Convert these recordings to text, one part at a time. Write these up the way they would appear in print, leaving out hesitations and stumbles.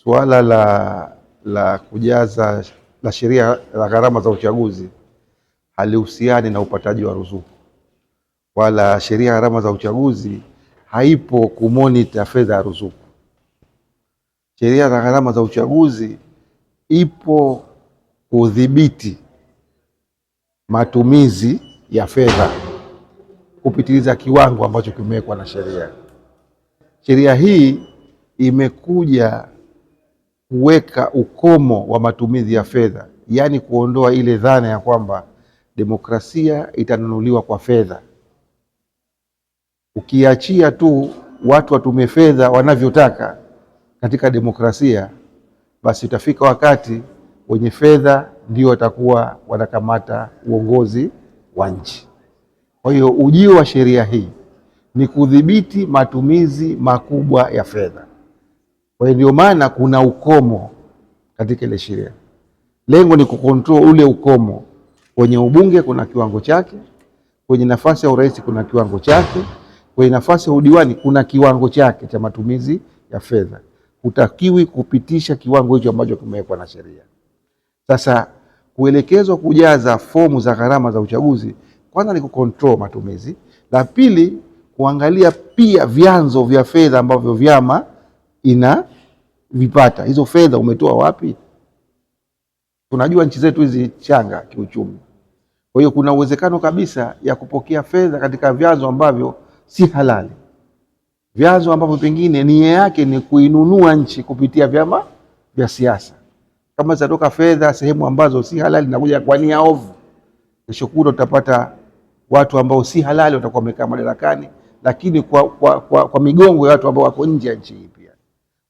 Suala la kujaza la sheria la gharama za uchaguzi halihusiani na upataji wa ruzuku, wala sheria ya gharama za uchaguzi haipo kumonita fedha ya ruzuku. Sheria za gharama za uchaguzi ipo kudhibiti matumizi ya fedha kupitiliza kiwango ambacho kimewekwa na sheria. Sheria hii imekuja kuweka ukomo wa matumizi ya fedha, yaani kuondoa ile dhana ya kwamba demokrasia itanunuliwa kwa fedha. Ukiachia tu watu watumie fedha wanavyotaka katika demokrasia, basi utafika wakati wenye fedha ndio watakuwa wanakamata uongozi wa nchi. Kwa hiyo ujio wa sheria hii ni kudhibiti matumizi makubwa ya fedha. Kwa hiyo ndio maana kuna ukomo katika ile sheria. Lengo ni kukontrol ule ukomo. Kwenye ubunge kuna kiwango chake, kwenye nafasi ya urais kuna kiwango chake, kwenye nafasi ya udiwani kuna kiwango chake cha matumizi ya fedha. Hutakiwi kupitisha kiwango hicho ambacho kimewekwa na sheria. Sasa kuelekezwa kujaza fomu za gharama za uchaguzi, kwanza ni kukontrol matumizi. La pili, kuangalia pia vyanzo vya fedha ambavyo vyama vipata. Hizo fedha umetoa wapi? Tunajua nchi zetu hizi changa kiuchumi. Kwa hiyo kuna uwezekano kabisa ya kupokea fedha katika vyanzo ambavyo si halali. Vyanzo ambavyo pengine nia yake ni kuinunua nchi kupitia vyama vya siasa. Kama zitatoka fedha sehemu ambazo si halali na kuja kwa nia ovu, kesho kutwa tutapata watu ambao si halali watakuwa wamekaa madarakani, lakini kwa migongo ya watu ambao wako nje ya nchi hii pia.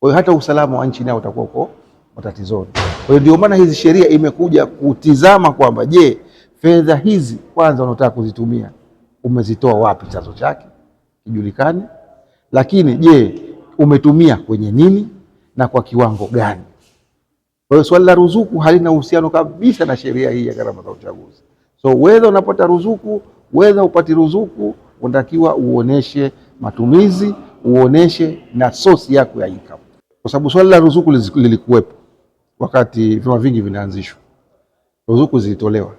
Kwa hiyo hata usalama wa nchi nao utakuwa uko matatizoni. Kwa hiyo ndio maana hizi sheria imekuja kutizama kwamba je, fedha hizi kwanza unataka kuzitumia umezitoa wapi, chanzo chake kijulikane, lakini je, umetumia kwenye nini na kwa kiwango gani? Kwa hiyo swali la ruzuku halina uhusiano kabisa na sheria hii ya gharama za uchaguzi. So whether unapata ruzuku, whether upati ruzuku, unatakiwa uoneshe matumizi, uoneshe na source yako ya income. Kwa sababu swali la ruzuku lilikuwepo wakati vyama vingi vinaanzishwa. Ruzuku zilitolewa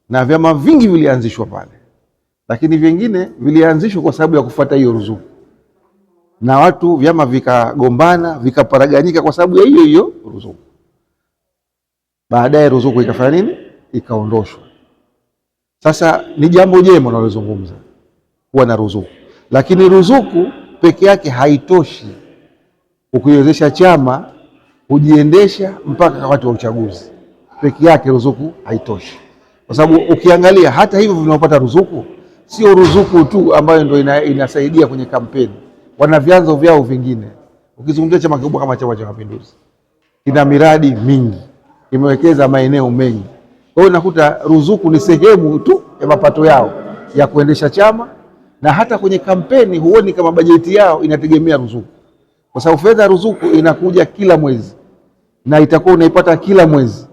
na vyama vingi vilianzishwa pale, lakini vingine vilianzishwa kwa sababu ya kufuata hiyo ruzuku, na watu vyama vikagombana vikaparaganyika kwa sababu ya hiyo ruzuku. Baadaye ruzuku ikafanya nini? Ikaondoshwa. Sasa ni jambo jema unalozungumza kuwa na ruzuku, lakini ruzuku peke yake haitoshi ukiwezesha chama kujiendesha mpaka wakati wa uchaguzi. Peke yake ruzuku haitoshi, kwa sababu ukiangalia hata hivyo vinaopata ruzuku sio ruzuku tu ambayo ndio inasaidia kwenye kampeni, wana vyanzo vyao vingine. Ukizungumzia chama kikubwa kama Chama cha Mapinduzi, kina miradi mingi, imewekeza maeneo mengi. Kwa hiyo nakuta ruzuku ni sehemu tu ya mapato yao ya kuendesha chama, na hata kwenye kampeni huoni kama bajeti yao inategemea ruzuku, kwa sababu fedha ya ruzuku inakuja kila mwezi na itakuwa unaipata kila mwezi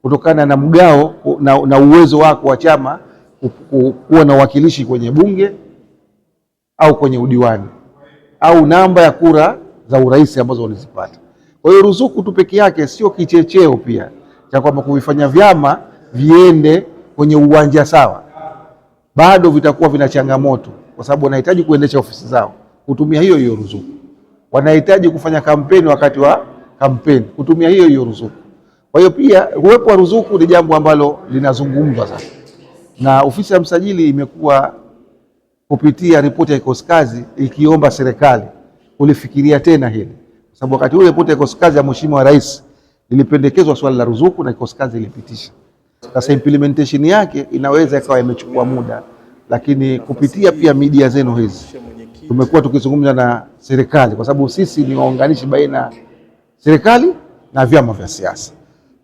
kutokana na mgao na uwezo wako wa chama kuwa na uwakilishi kwenye bunge au kwenye udiwani au namba ya kura za urais ambazo ulizipata. Kwa hiyo ruzuku tu peke yake sio kichecheo pia cha kwamba kuvifanya vyama viende kwenye uwanja sawa. Bado vitakuwa vina changamoto, kwa sababu wanahitaji kuendesha ofisi zao kutumia hiyo ruzuku. Wanahitaji kufanya kampeni wakati wa kampeni kutumia hiyo ruzuku. Kwa hiyo pia uwepo wa ruzuku ni jambo ambalo linazungumzwa sasa, na ofisi ya msajili imekuwa kupitia ripoti ya kikosi kazi ikiomba serikali kulifikiria tena hili, kwa sababu wakati ule ripoti ya kikosi kazi ya Mheshimiwa Rais ilipendekezwa swali la ruzuku na kikosi kazi ilipitisha. Sasa implementation yake inaweza ikawa imechukua muda, lakini kupitia pia media zenu hizi tumekuwa tukizungumza na serikali, kwa sababu sisi ni waunganishi baina serikali na vyama vya siasa,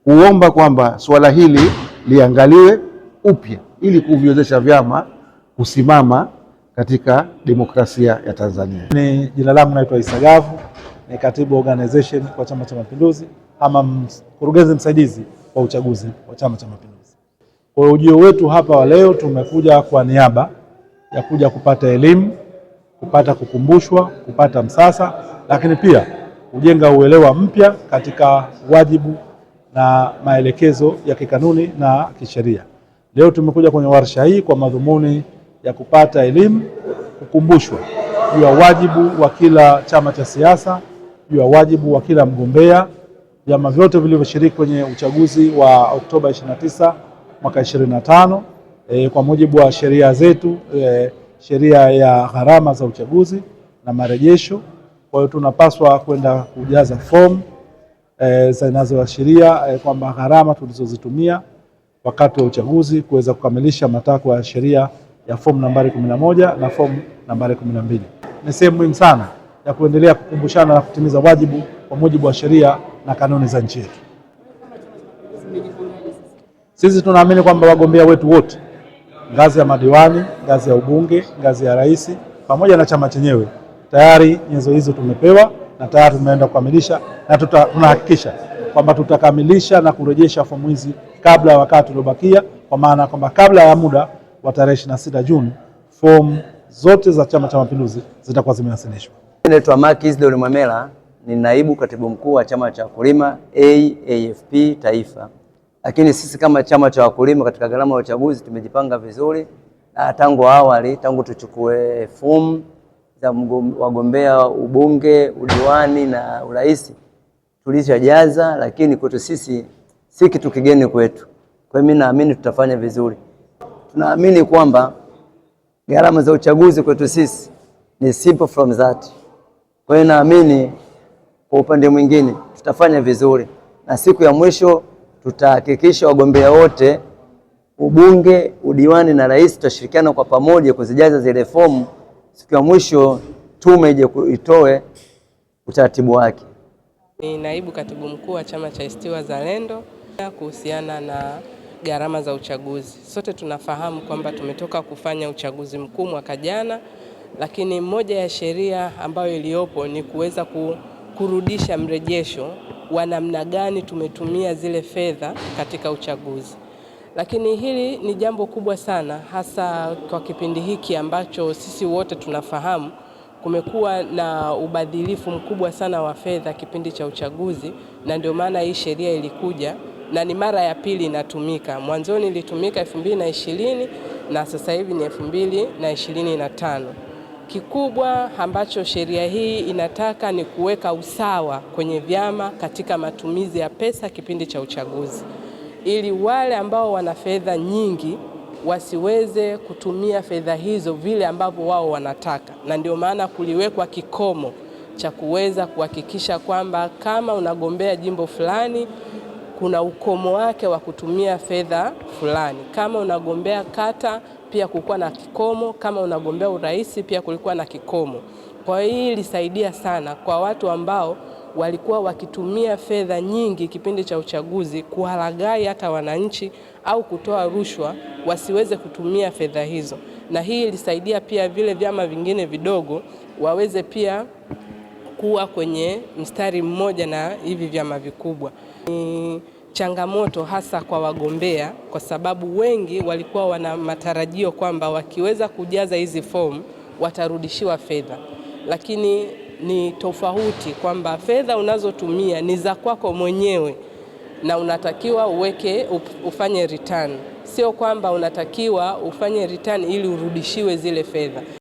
kuomba kwamba swala hili liangaliwe upya ili kuviwezesha vyama kusimama katika demokrasia ya Tanzania. Jina langu naitwa Isa Gavu, ni katibu organization kwa Chama cha Mapinduzi ama mkurugenzi msaidizi wa uchaguzi wa Chama cha Mapinduzi. Kwa ujio wetu hapa wa leo tumekuja kwa niaba ya kuja kupata elimu, kupata kukumbushwa, kupata msasa, lakini pia kujenga uelewa mpya katika wajibu na maelekezo ya kikanuni na kisheria. Leo tumekuja kwenye warsha hii kwa madhumuni ya kupata elimu, kukumbushwa juu ya wajibu wa kila chama cha siasa, juu ya wajibu wa kila mgombea, vyama vyote vilivyoshiriki kwenye uchaguzi wa Oktoba 29 mwaka 25 kwa mujibu wa sheria zetu, sheria ya gharama za uchaguzi na marejesho. Kwa hiyo tunapaswa kwenda kujaza fomu zinazoashiria kwamba gharama tulizozitumia wakati wa uchaguzi kuweza kukamilisha matakwa ya sheria ya fomu nambari 11 na fomu nambari 12. Ni sehemu muhimu sana ya kuendelea kukumbushana na kutimiza wajibu kwa mujibu wa sheria na kanuni za nchi yetu. Sisi tunaamini kwamba wagombea wetu wote ngazi ya madiwani, ngazi ya ubunge, ngazi ya rais pamoja na chama chenyewe tayari nyenzo hizo tumepewa na tayari tumeenda kukamilisha, na tunahakikisha kwamba tutakamilisha na kurejesha fomu hizi kabla ya wakati uliobakia, kwa maana kwamba kabla ya muda wa tarehe 26 Juni fomu zote za Chama cha Mapinduzi zitakuwa zimewasilishwa. Naitwa Mark Isidori Mwamela, ni naibu katibu mkuu wa Chama cha Wakulima AAFP Taifa. Lakini sisi kama chama cha wakulima katika gharama ya uchaguzi tumejipanga vizuri, na tangu awali, tangu tuchukue fomu za wagombea ubunge, udiwani na urais tulishajaza, lakini kwetu sisi si kitu kigeni kwetu. Kwa hiyo mimi naamini tutafanya vizuri. Tunaamini kwamba gharama za uchaguzi kwetu sisi ni simple from that. Kwa hiyo naamini kwa upande mwingine tutafanya vizuri, na siku ya mwisho tutahakikisha wagombea wote ubunge, udiwani na rais tutashirikiana kwa pamoja kuzijaza zile fomu. Siku ya mwisho tume ije itoe utaratibu wake. Ni naibu katibu mkuu wa chama cha ACT Wazalendo. Kuhusiana na gharama za uchaguzi, sote tunafahamu kwamba tumetoka kufanya uchaguzi mkuu mwaka jana, lakini moja ya sheria ambayo iliyopo ni kuweza kurudisha mrejesho wa namna gani tumetumia zile fedha katika uchaguzi. Lakini hili ni jambo kubwa sana, hasa kwa kipindi hiki ambacho sisi wote tunafahamu kumekuwa na ubadhilifu mkubwa sana wa fedha kipindi cha uchaguzi, na ndio maana hii sheria ilikuja na ni mara ya pili inatumika. Mwanzoni ilitumika 2020 na sasa hivi ni 2025. Kikubwa ambacho sheria hii inataka ni kuweka usawa kwenye vyama katika matumizi ya pesa kipindi cha uchaguzi, ili wale ambao wana fedha nyingi wasiweze kutumia fedha hizo vile ambavyo wao wanataka. Na ndio maana kuliwekwa kikomo cha kuweza kuhakikisha kwamba kama unagombea jimbo fulani kuna ukomo wake wa kutumia fedha fulani. Kama unagombea kata pia kulikuwa na kikomo, kama unagombea urais pia kulikuwa na kikomo. Kwa hiyo hii ilisaidia sana kwa watu ambao walikuwa wakitumia fedha nyingi kipindi cha uchaguzi kuhalaghai hata wananchi au kutoa rushwa, wasiweze kutumia fedha hizo. Na hii ilisaidia pia vile vyama vingine vidogo waweze pia kuwa kwenye mstari mmoja na hivi vyama vikubwa. Ni changamoto hasa kwa wagombea, kwa sababu wengi walikuwa wana matarajio kwamba wakiweza kujaza hizi fomu watarudishiwa fedha, lakini ni tofauti kwamba fedha unazotumia ni za kwako mwenyewe na unatakiwa ufanye return, sio kwamba unatakiwa ufanye return ili urudishiwe zile fedha.